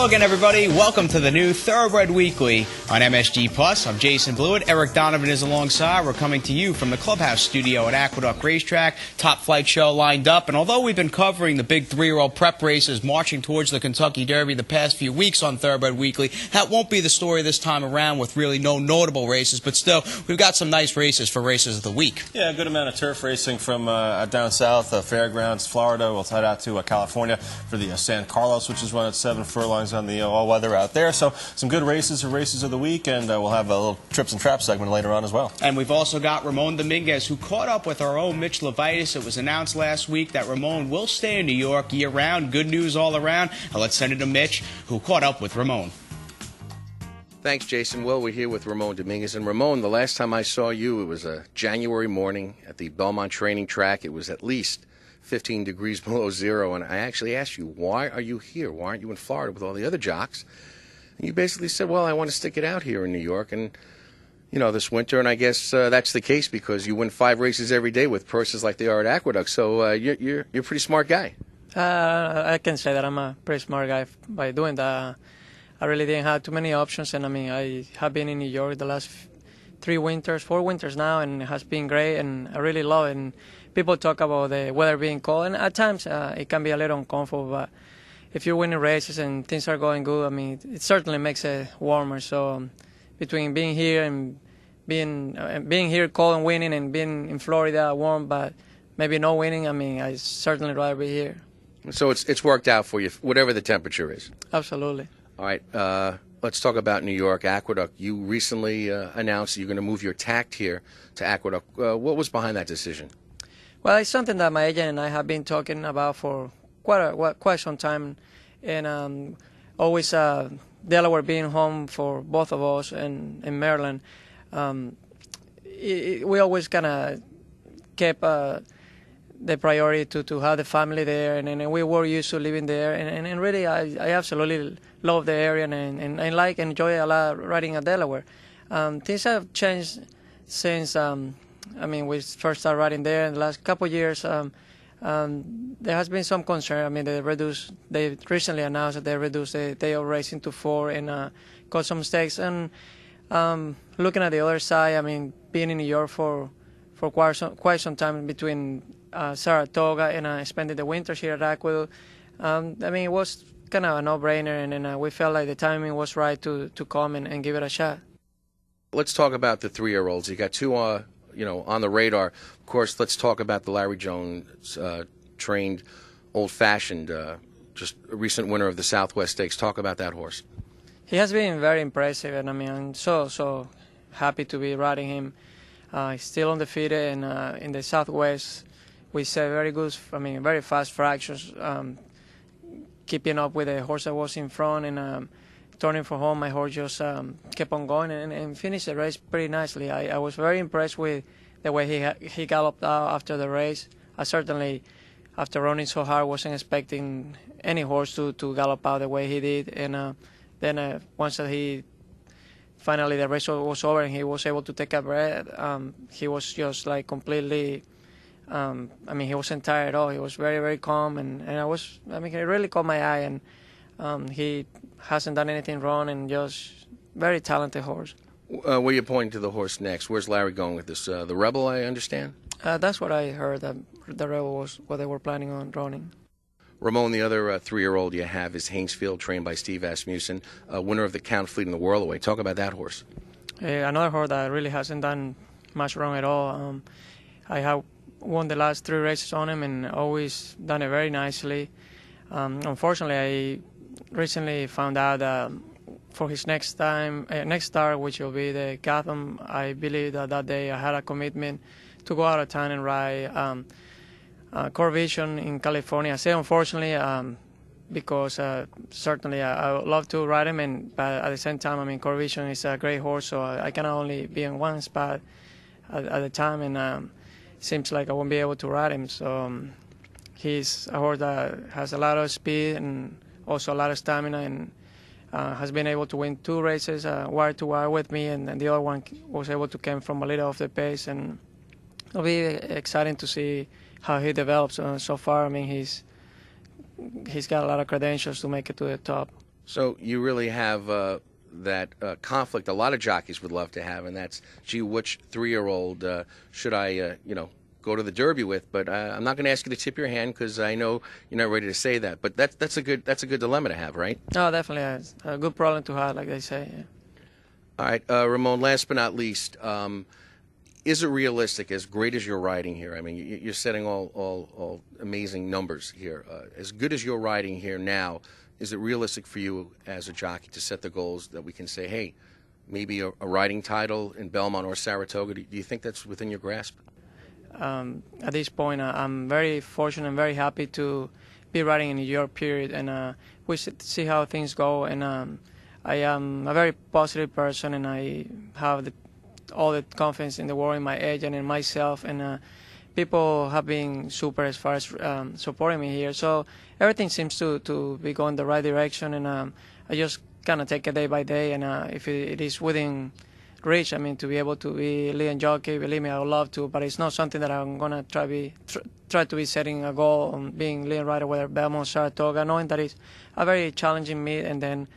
again, everybody. Welcome to the new Thoroughbred Weekly on MSG Plus. I'm Jason Blewett. Eric Donovan is alongside. We're coming to you from the clubhouse studio at Aqueduct Racetrack. Top flight show lined up. And although we've been covering the big three-year-old prep races marching towards the Kentucky Derby the past few weeks on Thoroughbred Weekly, that won't be the story this time around with really no notable races. But still, we've got some nice races for races of the week. Yeah, a good amount of turf racing from down south, Fairgrounds, Florida. We'll head out to California for the San Carlos, which is run at 7 furlongs on the all-weather out there. So some good races of the week, and we'll have a little trips and traps segment later on as well. And we've also got Ramon Dominguez, who caught up with our own Mitch Levitis. It was announced last week that Ramon will stay in New York year-round. Good news all around. And let's send it to Mitch, who caught up with Ramon. Thanks, Jason. Well, we're here with Ramon Dominguez. And Ramon, the last time I saw you, it was a January morning at the Belmont training track. It was at least 15 degrees below zero, and I actually asked you, why are you here? Why aren't you in Florida with all the other jocks? And you basically said, well, I want to stick it out here in New York, and, you know, this winter, and I guess that's the case because you win 5 races every day with purses like they are at Aqueduct, so you're a pretty smart guy. I can say that I'm a pretty smart guy by doing that. I really didn't have too many options, and I mean, I have been in New York the last 4 winters now, and it has been great, and I really love it. And people talk about the weather being cold, and at times it can be a little uncomfortable, but if you're winning races and things are going good, I mean, it certainly makes it warmer. So between being here and being here cold and winning, and being in Florida warm but maybe no winning, I mean, I certainly rather be here. So it's worked out for you, whatever the temperature is. Absolutely. All right, let's talk about New York, Aqueduct. You recently announced that you're going to move your tact here to Aqueduct. What was behind that decision? Well, it's something that my agent and I have been talking about for quite some time, and always Delaware being home for both of us, and in Maryland, we always kind of kept the priority to have the family there, and we were used to living there, and really I absolutely love the area, and I enjoy a lot riding at Delaware. Things have changed since we first started riding there. In the last couple of years, there has been some concern. I mean, they recently announced that they reduced the day of racing to 4 and got some mistakes. And looking at the other side, I mean, being in New York for quite some time between Saratoga and spending the winters here at Aqueduct, I mean, it was kind of a no-brainer, and we felt like the timing was right to come and give it a shot. Let's talk about the 3-year-olds. You got 2 on the radar. Of course, let's talk about the Larry Jones trained old-fashioned, just a recent winner of the Southwest Stakes. Talk about that horse. He has been very impressive, and I mean, I'm so happy to be riding him. He's still undefeated, and in the Southwest, we set very fast fractions, keeping up with the horse that was in front, and turning for home, my horse just kept on going and finished the race pretty nicely. I was very impressed with the way he galloped out after the race. I certainly, after running so hard, wasn't expecting any horse to gallop out the way he did. And then once finally the race was over and he was able to take a breath, he was just like completely, he wasn't tired at all. He was very, very calm, and he really caught my eye, and he hasn't done anything wrong, and just very talented horse. Where are you pointing to the horse next? Where's Larry going with this? The Rebel, I understand? That's what I heard, that the Rebel was what they were planning on running. Ramon, the other 3-year-old you have is Hainesfield, trained by Steve Asmussen, winner of the Count Fleet and the Whirlaway. Talk about that horse. Another horse that really hasn't done much wrong at all. I have won the last 3 races on him and always done it very nicely. Unfortunately, I recently found out that for his next start, which will be the Gotham, I believe that day I had a commitment to go out of town and ride Core Vision in California. I say unfortunately because certainly I would love to ride him, but at the same time, I mean, Core Vision is a great horse, so I can only be in one spot at the time, and seems like I won't be able to ride him. So he's a horse that has a lot of speed and also a lot of stamina, and has been able to win 2 races wire to wire with me, and the other one was able to come from a little off the pace, and it'll be exciting to see how he develops. So far, I mean, he's got a lot of credentials to make it to the top. So you really have that conflict a lot of jockeys would love to have, and that's, gee, which 3-year-old should I, go to the Derby with? But I'm not going to ask you to tip your hand because I know you're not ready to say that. But that's a good dilemma to have, right? No, definitely, it's a good problem to have, like they say. Yeah. All right, Ramon. Last but not least, is it realistic? As great as you're riding here, I mean, you're setting all amazing numbers here. As good as you're riding here now, is it realistic for you as a jockey to set the goals that we can say, hey, maybe a riding title in Belmont or Saratoga? Do you think that's within your grasp? At this point, I'm very fortunate and very happy to be riding in New York, period, and we should see how things go. And I am a very positive person, and I have all the confidence in the world in my agent and myself, and people have been super as far as supporting me here. So everything seems to be going the right direction, and I just kind of take it day by day. And if it is within reach, I mean, to be able to be lead jockey, believe me, I would love to. But it's not something that I'm gonna try to be setting a goal on being lead rider, whether Belmont, Saratoga, knowing that it's a very challenging meet, and then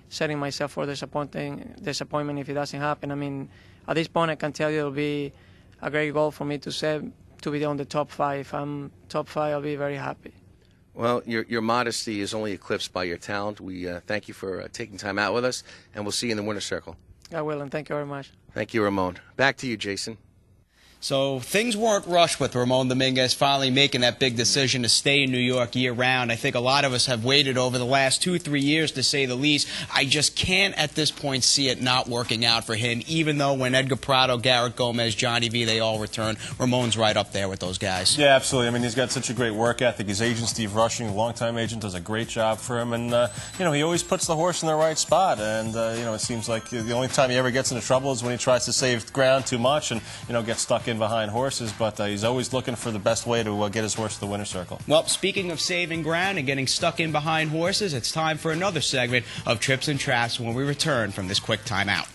setting myself for disappointment if it doesn't happen. I mean, at this point, I can tell you it'll be a great goal for me to set, to be on the top 5. If I'm top 5, I'll be very happy. Well, your modesty is only eclipsed by your talent. We thank you for taking time out with us, and we'll see you in the winner's circle. I will, and thank you very much. Thank you, Ramon. Back to you, Jason. So things weren't rushed with Ramon Dominguez finally making that big decision to stay in New York year-round. I think a lot of us have waited over the last 2-3 years, to say the least. I just can't at this point see it not working out for him, even though when Edgar Prado, Garrett Gomez, Johnny V, they all return, Ramon's right up there with those guys. Yeah, absolutely. I mean, he's got such a great work ethic. His agent, Steve Rushing, longtime agent, does a great job for him. And, he always puts the horse in the right spot. And, it seems like the only time he ever gets into trouble is when he tries to save ground too much and, gets stuck in behind horses. But he's always looking for the best way to get his horse to the winner's circle. Well, speaking of saving ground and getting stuck in behind horses, it's time for another segment of Trips and Traps when we return from this quick timeout.